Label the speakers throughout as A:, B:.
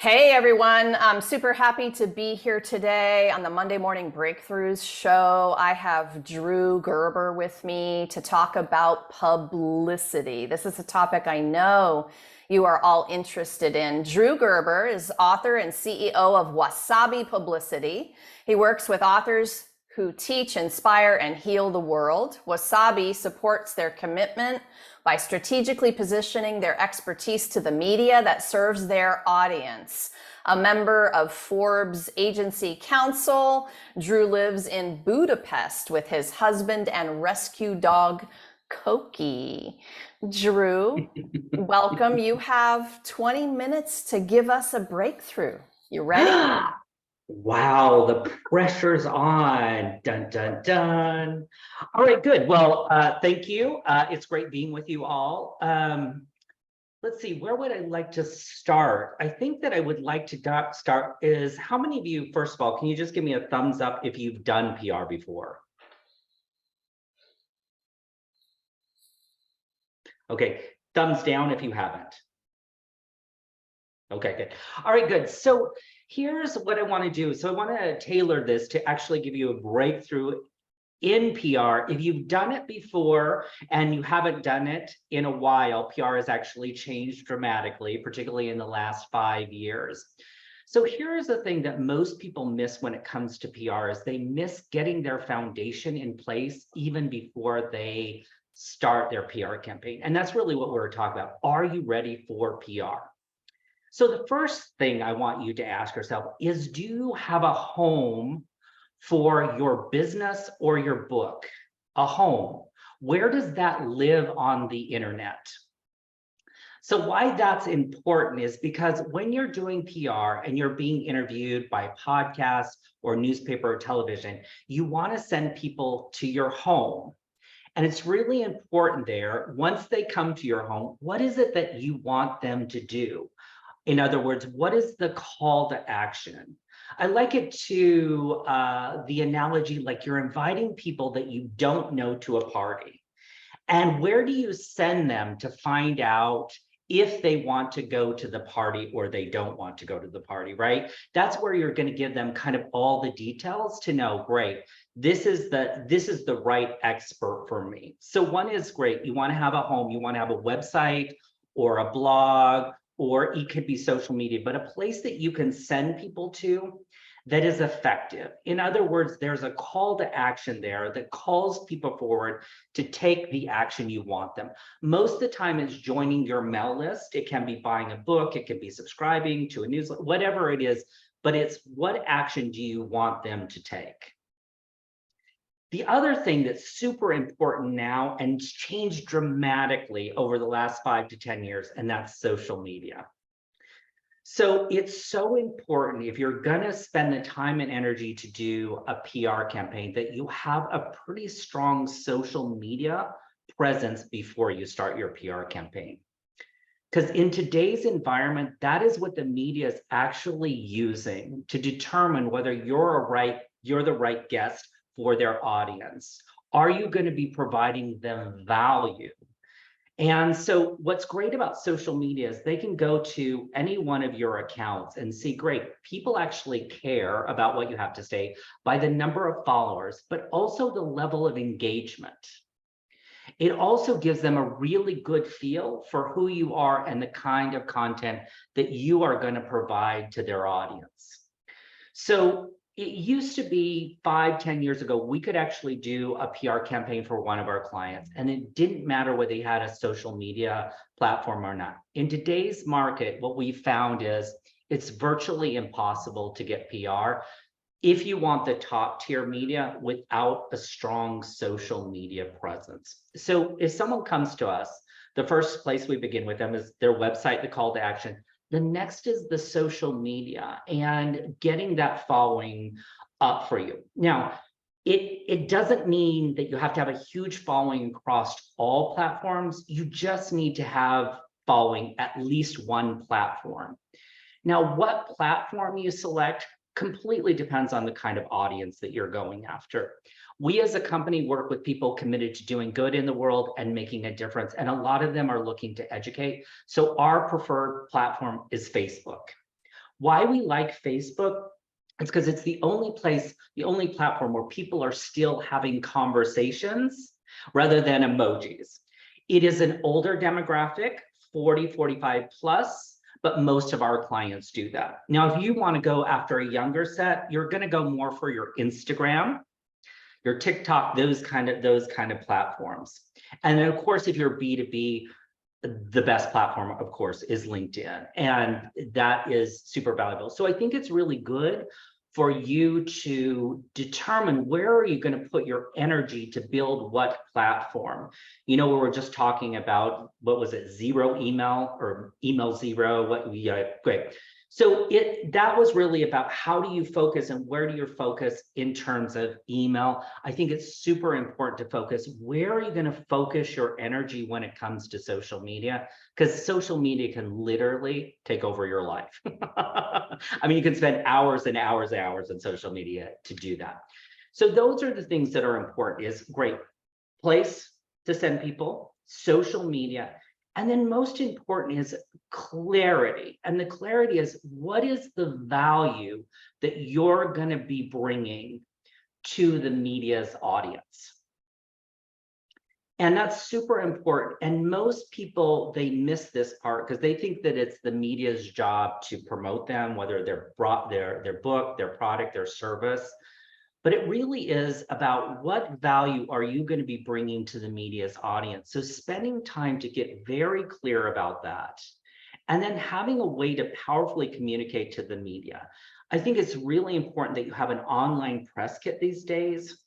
A: Hey everyone, I'm super happy to be here today on the Monday Morning Breakthroughs show. I have Drew Gerber with me to talk about publicity. This is a topic I know you are all interested in. Drew Gerber is author and CEO of Wasabi Publicity. He works with authors who teach, inspire, and heal the world. Wasabi supports their commitment by strategically positioning their expertise to the media that serves their audience. A member of Forbes Agency Council, Drew lives in Budapest with his husband and rescue dog, Koki. Drew, welcome. You have 20 minutes to give us a breakthrough. You ready?
B: Wow, the pressure's on. Dun, dun, dun. All right, good. Well, thank you. It's great being with you all. Let's see, where would I like to start? I think that I would like to start is, how many of you, first of all, can you just give me a thumbs up if you've done PR before? Okay, thumbs down if you haven't. Okay, good. All right, good. So here's what I want to do. So I want to tailor this to actually give you a breakthrough in PR. If you've done it before and you haven't done it in a while, PR has actually changed dramatically, particularly in the last 5 years. So here's the thing that most people miss when it comes to PR is they miss getting their foundation in place even before they start their PR campaign. And that's really what we're talking about. Are you ready for PR? So the first thing I want you to ask yourself is, do you have a home for your business or your book? A home. Where does that live on the internet? So why that's important is because when you're doing PR and you're being interviewed by podcasts or newspaper or television, you want to send people to your home. And it's really important there, once they come to your home, what is it that you want them to do? In other words, what is the call to action? I like it to the analogy like you're inviting people that you don't know to a party. And where do you send them to find out if they want to go to the party or they don't want to go to the party, right? That's where you're going to give them kind of all the details to know, great, this is the right expert for me. So one is great. You want to have a home, you want to have a website or a blog, or it could be social media, but a place that you can send people to that is effective. In other words, there's a call to action there that calls people forward to take the action you want them. Most of the time it's joining your mail list. It can be buying a book, it can be subscribing to a newsletter, whatever it is, but it's what action do you want them to take? The other thing that's super important now and changed dramatically over the last 5 to 10 years, and that's social media. So it's so important if you're going to spend the time and energy to do a PR campaign that you have a pretty strong social media presence before you start your PR campaign. Because in today's environment, that is what the media is actually using to determine whether you're the right guest for their audience. Are you going to be providing them value? And so what's great about social media is they can go to any one of your accounts and see, great, people actually care about what you have to say by the number of followers, but also the level of engagement. It also gives them a really good feel for who you are and the kind of content that you are going to provide to their audience. So it used to be 5-10 years ago, we could actually do a PR campaign for one of our clients, and it didn't matter whether they had a social media platform or not. In today's market, what we found is it's virtually impossible to get PR if you want the top tier media without a strong social media presence. So if someone comes to us, the first place we begin with them is their website, the call to action. The next is the social media and getting that following up for you. Now, it doesn't mean that you have to have a huge following across all platforms. You just need to have following at least one platform. Now, what platform you select completely depends on the kind of audience that you're going after. We as a company work with people committed to doing good in the world and making a difference. And a lot of them are looking to educate. So our preferred platform is Facebook. Why we like Facebook, it's because it's the only place, the only platform where people are still having conversations rather than emojis. It is an older demographic, 40, 45 plus, but most of our clients do that. Now, if you want to go after a younger set, you're going to go more for your Instagram, your TikTok, those kind of platforms. And then, of course, if you're B2B, the best platform, of course, is LinkedIn, and that is super valuable. So I think it's really good for you to determine where are you going to put your energy to build what platform. We were just talking about, what was it, zero email or email zero, great. So that was really about how do you focus and where do you focus in terms of email. I think it's super important to focus. Where are you going to focus your energy when it comes to social media? Because social media can literally take over your life. I mean, you can spend hours and hours and hours on social media to do that. So those are the things that are important. Is great place to send people, social media. And then most important is clarity. And the clarity is, what is the value that you're going to be bringing to the media's audience? And that's super important. And most people, they miss this part because they think that it's the media's job to promote them, whether they're brought their book, their product, their service. But it really is about what value are you going to be bringing to the media's audience. So spending time to get very clear about that, and then having a way to powerfully communicate to the media. I think it's really important that you have an online press kit these days.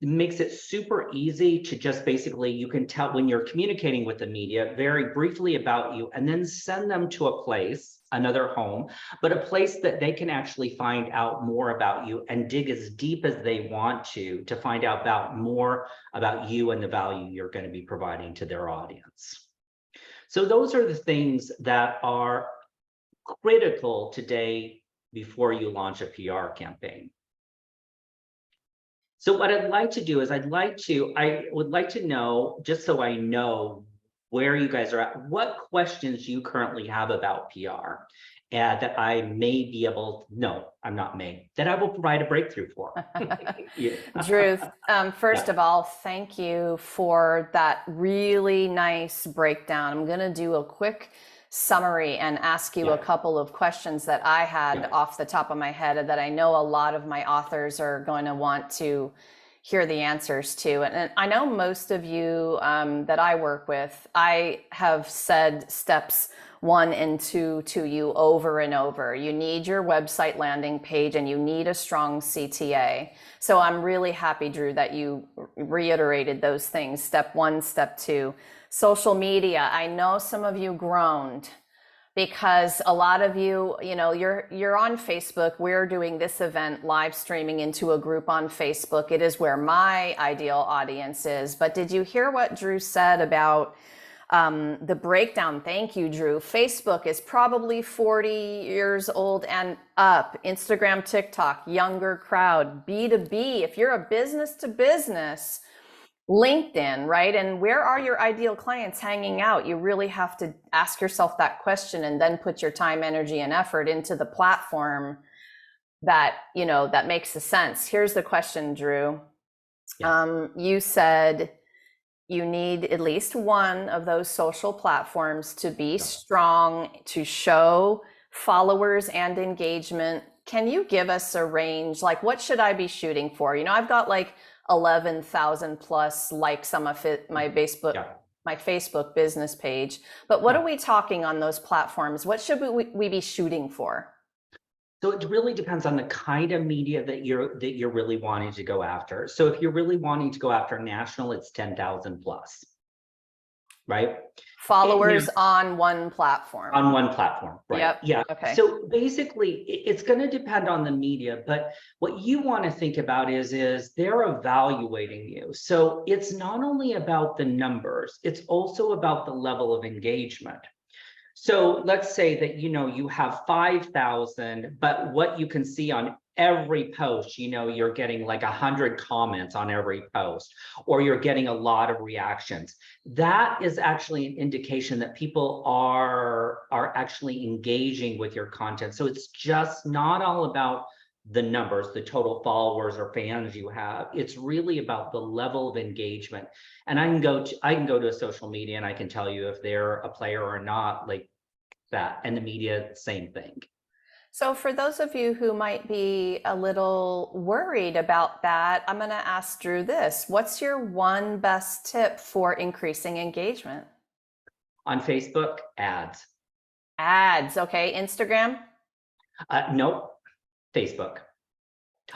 B: It makes it super easy to just basically, you can tell when you're communicating with the media very briefly about you, and then send them to a place, another home, but a place that they can actually find out more about you and dig as deep as they want to find out more about you and the value you're going to be providing to their audience. So those are the things that are critical today before you launch a PR campaign. So what I'd like to do is I would like to know, just so I know where you guys are at, what questions you currently have about PR that I may be able, no, I'm not may, that I will provide a breakthrough for. Yeah.
A: Drew, first of all, thank you for that really nice breakdown. I'm going to do a quick summary and ask you a couple of questions that I had off the top of my head that I know a lot of my authors are going to want to hear the answers to. And I know most of you that I work with, I have said steps 1 and 2 to you over and over. You need your website landing page and you need a strong CTA. So I'm really happy, Drew, that you reiterated those things. Step 1, step 2. Social media. I know some of you groaned because a lot of you, you're on Facebook. We're doing this event live streaming into a group on Facebook. It is where my ideal audience is. But did you hear what Drew said about the breakdown? Thank you, Drew. Facebook is probably 40 years old and up. Instagram, TikTok, younger crowd. B2B, if you're a business to business, LinkedIn, right? And where are your ideal clients hanging out? You really have to ask yourself that question and then put your time, energy, and effort into the platform that, that makes the sense. Here's the question, Drew. Yes. You said you need at least one of those social platforms to be strong, to show followers and engagement. Can you give us a range? Like, what should I be shooting for? I've got like 11,000 plus likes on my Facebook business page. But what are we talking on those platforms? What should we be shooting for?
B: So it really depends on the kind of media that you're really wanting to go after. So if you're really wanting to go after national, it's 10,000 plus, right?
A: Followers on one platform.
B: On one platform, right?
A: Yep.
B: Yeah.
A: Okay.
B: So basically, it's going to depend on the media, but what you want to think about is they're evaluating you. So it's not only about the numbers, it's also about the level of engagement. So let's say that, you have 5,000, but what you can see on every post, you're getting like 100 comments on every post, or you're getting a lot of reactions. That is actually an indication that people are actually engaging with your content. So it's just not all about the numbers, the total followers or fans you have. It's really about the level of engagement. And I can go to a social media and I can tell you if they're a player or not, like that. And the media, same thing.
A: So, for those of you who might be a little worried about that, I'm going to ask Drew this. What's your one best tip for increasing engagement?
B: On Facebook, ads.
A: Ads, okay. Instagram?
B: Nope, Facebook.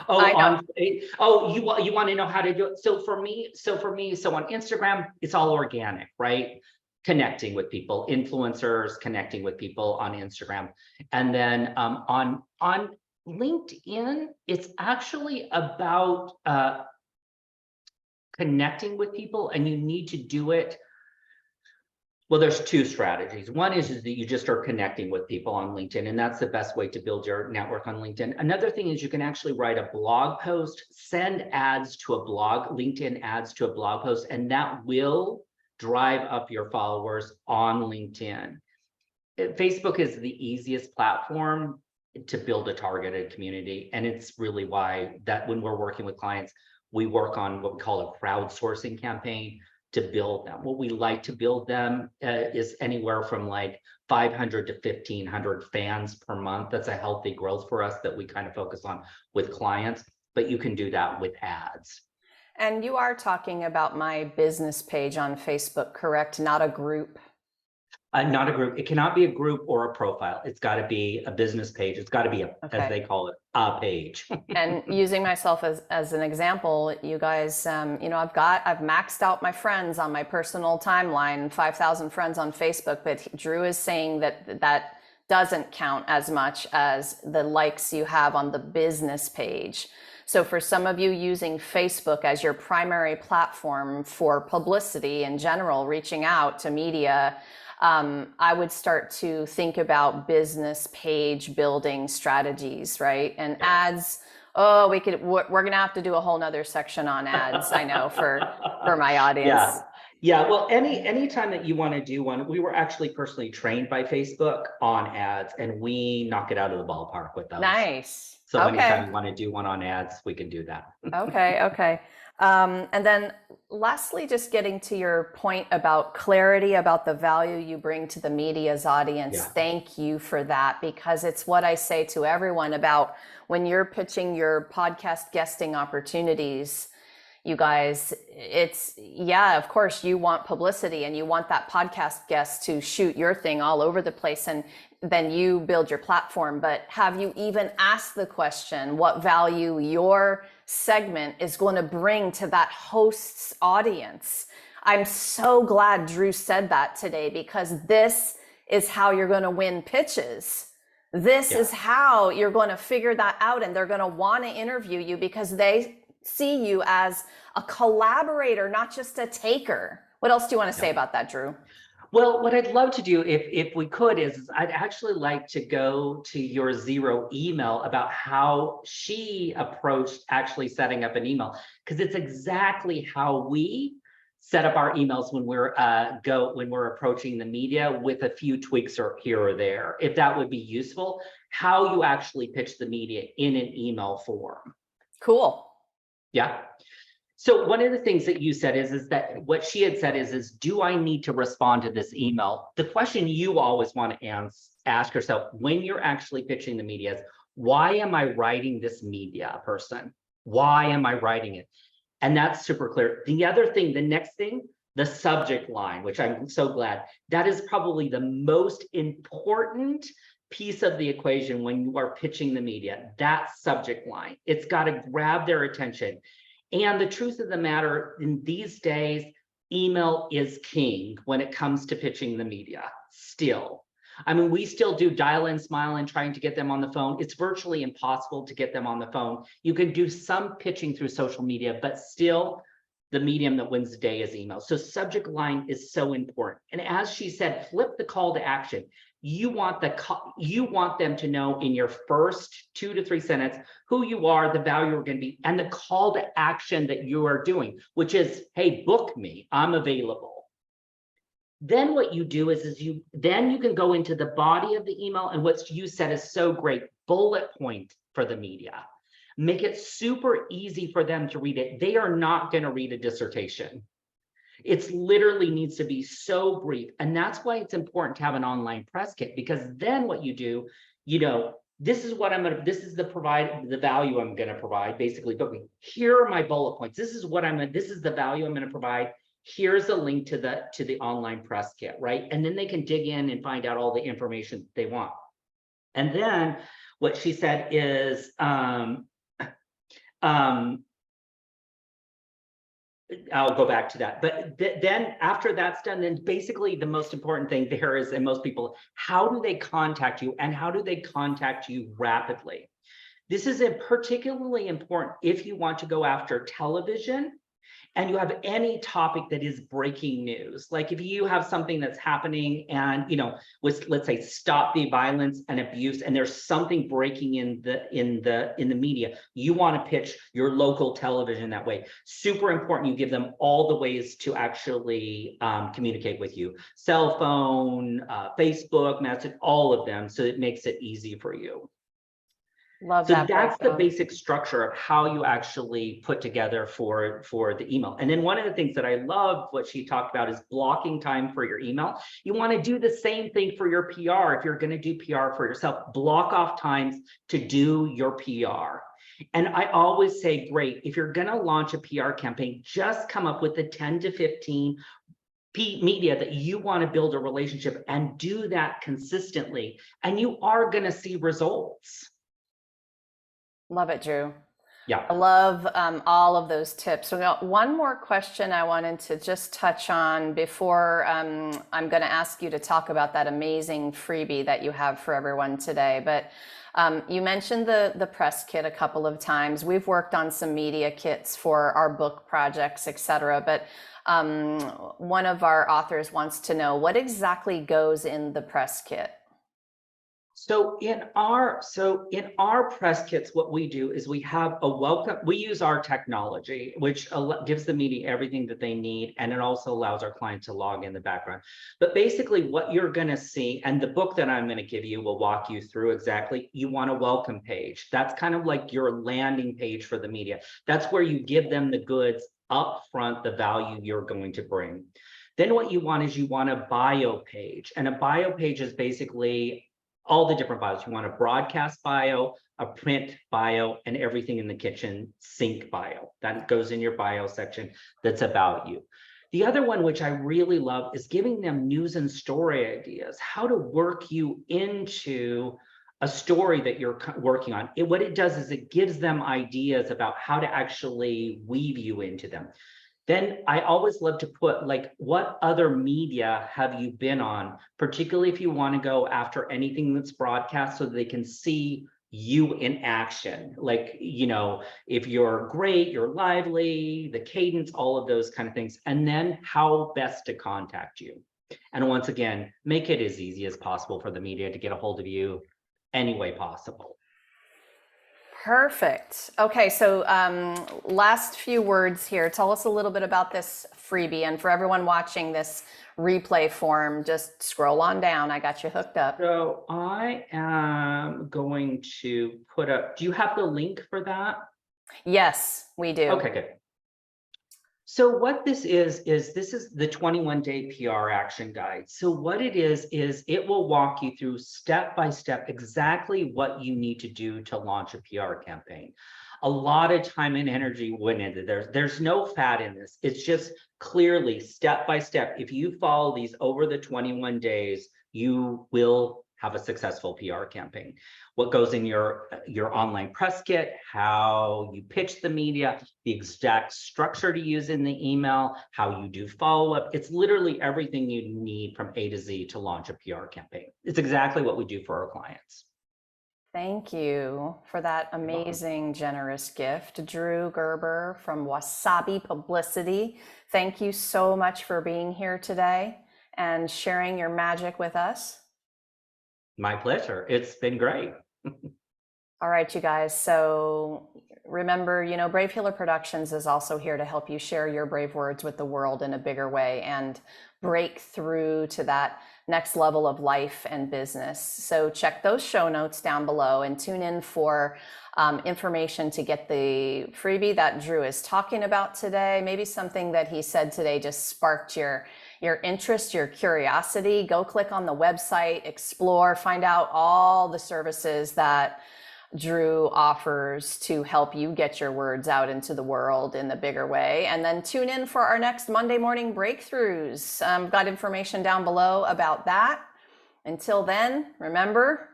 A: I know.
B: You want to know how to do it? So for me, so on Instagram, it's all organic, right? Connecting with people, influencers, connecting with people on Instagram. And then on LinkedIn, it's actually about connecting with people, and you need to do it. Well, there's two strategies. One is that you just are connecting with people on LinkedIn, and that's the best way to build your network on LinkedIn. Another thing is you can actually write a blog post, send ads to a blog, LinkedIn ads to a blog post, and that will drive up your followers on LinkedIn. Facebook is the easiest platform to build a targeted community, and it's really why that when we're working with clients, we work on what we call a crowdsourcing campaign to build them. What we like to build them is anywhere from like 500 to 1,500 fans per month. That's a healthy growth for us that we kind of focus on with clients, but you can do that with ads.
A: And you are talking about my business page on Facebook, correct? Not a group.
B: Not a group. It cannot be a group or a profile. It's got to be a business page. It's got to be as they call it, a page.
A: And using myself as an example, you guys, I've maxed out my friends on my personal timeline, 5,000 friends on Facebook, but Drew is saying that doesn't count as much as the likes you have on the business page. So for some of you using Facebook as your primary platform for publicity in general, reaching out to media, I would start to think about business page building strategies, right? And ads, we're going to have to do a whole nother section on ads, I know, for my audience.
B: Yeah. Well, anytime that you want to do one, we were actually personally trained by Facebook on ads, and we knock it out of the ballpark with those.
A: Nice.
B: So anytime you want to do one on ads, we can do that.
A: Okay. And then lastly, just getting to your point about clarity about the value you bring to the media's audience.
B: Yeah.
A: Thank you for that, because it's what I say to everyone about when you're pitching your podcast guesting opportunities. You guys, of course you want publicity and you want that podcast guest to shoot your thing all over the place, and then you build your platform. But have you even asked the question what value your segment is going to bring to that host's audience? I'm so glad Drew said that today, because this is how you're going to win pitches. This is how you're going to figure that out, and they're going to want to interview you because they see you as a collaborator, not just a taker. What else do you want to say about that, Drew?
B: Well, what I'd love to do, if we could, is I'd actually like to go to your Zero email about how she approached actually setting up an email, because it's exactly how we set up our emails when we're approaching the media, with a few tweaks here or there. If that would be useful, how you actually pitch the media in an email form.
A: Cool.
B: Yeah. So one of the things that you said is that what she had said is do I need to respond to this email? The question you always want to ask yourself when you're actually pitching the media is, why am I writing this media person? Why am I writing it? And that's super clear. The next thing, the subject line, which I'm so glad, that is probably the most important piece of the equation when you are pitching the media, that subject line. It's got to grab their attention. And the truth of the matter, in these days, email is king when it comes to pitching the media still. I mean, we still do dial in, smile in, trying to get them on the phone. It's virtually impossible to get them on the phone. You can do some pitching through social media, but still the medium that wins the day is email. So subject line is so important. And as she said, flip the call to action. You want them to know in your first 2 to 3 sentences who you are, the value you're going to be, and the call to action that you are doing, which is, hey, book me, I'm available. Then what you do is you can go into the body of the email, and what you said is so great, bullet point for the media. Make it super easy for them to read it. They are not going to read a dissertation. It's literally needs to be so brief. And that's why it's important to have an online press kit, because then what you do, this is what this is the value I'm going to provide, basically. But here are my bullet points. This is the value I'm going to provide. Here's a link to the online press kit, right? And then they can dig in and find out all the information they want. And then what she said is, I'll go back to that. But then after that's done, then basically the most important thing there is, and most people, how do they contact you, and how do they contact you rapidly? This is particularly important if you want to go after television and you have any topic that is breaking news. Like if you have something that's happening and, let's say stop the violence and abuse, and there's something breaking in the media, you want to pitch your local television that way. Super important. You give them all the ways to actually communicate with you. Cell phone, Facebook, message, all of them. So it makes it easy for you.
A: Love
B: so
A: that.
B: That's the basic structure of how you actually put together for the email. And then one of the things that I love what she talked about is blocking time for your email. You want to do the same thing for your PR. If you're going to do PR for yourself, block off times to do your PR. And I always say, great, if you're going to launch a PR campaign, just come up with the 10 to 15 media that you want to build a relationship, and do that consistently. And you are going to see results.
A: Love it, Drew.
B: Yeah.
A: I love all of those tips. So we got one more question I wanted to just touch on before I'm going to ask you to talk about that amazing freebie that you have for everyone today. But you mentioned the press kit a couple of times. We've worked on some media kits for our book projects, etc. But one of our authors wants to know what exactly goes in the press kit.
B: So in our press kits, what we do is we have a welcome. We use our technology, which gives the media everything that they need, and it also allows our client to log in the background. But basically, what you're going to see, and the book that I'm going to give you will walk you through exactly. You want a welcome page. That's kind of like your landing page for the media. That's where you give them the goods up front, the value you're going to bring. Then what you want is a bio page, and a bio page is basically all the different bios. You want a broadcast bio, a print bio, and everything in the kitchen sink bio. That goes in your bio section that's about you. The other one, which I really love, is giving them news and story ideas, how to work you into a story that you're working on. What it does is it gives them ideas about how to actually weave you into them. Then I always love to put, like, what other media have you been on, particularly if you want to go after anything that's broadcast so that they can see you in action. Like, if you're great, you're lively, the cadence, all of those kind of things. And then how best to contact you. And once again, make it as easy as possible for the media to get a hold of you any way possible.
A: Perfect. Okay, so last few words here. Tell us a little bit about this freebie. And for everyone watching this replay form, just scroll on down. I got you hooked up.
B: So I am going to put up, do you have the link for that?
A: Yes, we do.
B: Okay, good. So what this is this is the 21-day PR action guide. So what it is it will walk you through step by step exactly what you need to do to launch a PR campaign. A lot of time and energy went into there. There's no fat in this. It's just clearly step by step. If you follow these over the 21 days, you will have a successful PR campaign. What goes in your online press kit, how you pitch the media, the exact structure to use in the email, how you do follow-up. It's literally everything you need from A to Z to launch a PR campaign. It's exactly what we do for our clients.
A: Thank you for that amazing, generous gift. Drew Gerber from Wasabi Publicity. Thank you so much for being here today and sharing your magic with us.
B: My pleasure. It's been great.
A: All right, you guys. So remember, Brave Healer Productions is also here to help you share your brave words with the world in a bigger way and break through to that next level of life and business. So check those show notes down below and tune in for information to get the freebie that Drew is talking about today. Maybe something that he said today just sparked your interest, your curiosity. Go click on the website, explore, find out all the services that Drew offers to help you get your words out into the world in the bigger way. And then tune in for our next Monday morning breakthroughs. Got information down below about that. Until then, remember,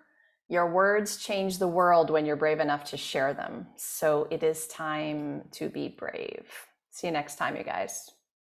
A: your words change the world when you're brave enough to share them. So it is time to be brave. See you next time, you guys.